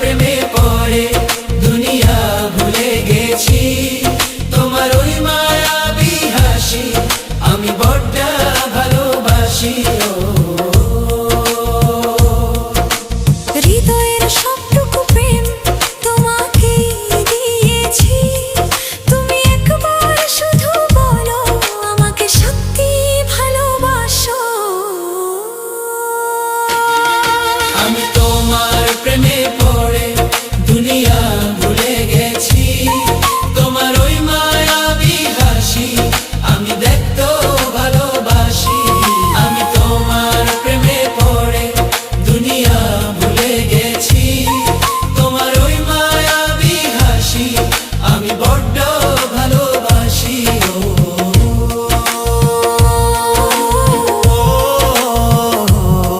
প্রেমে পড়ে দুনিয়া ভুলে গেছি, তোমার ওই মায়াবী হাসি আমি বড্ড ভালোবাসি। হৃদয়ের সবটুকু প্রেম তোমাকে দিয়েছি, তুমি একবার শুধু বলো আমাকে সত্যি ভালোবাসো। আমি তোমার প্রেমে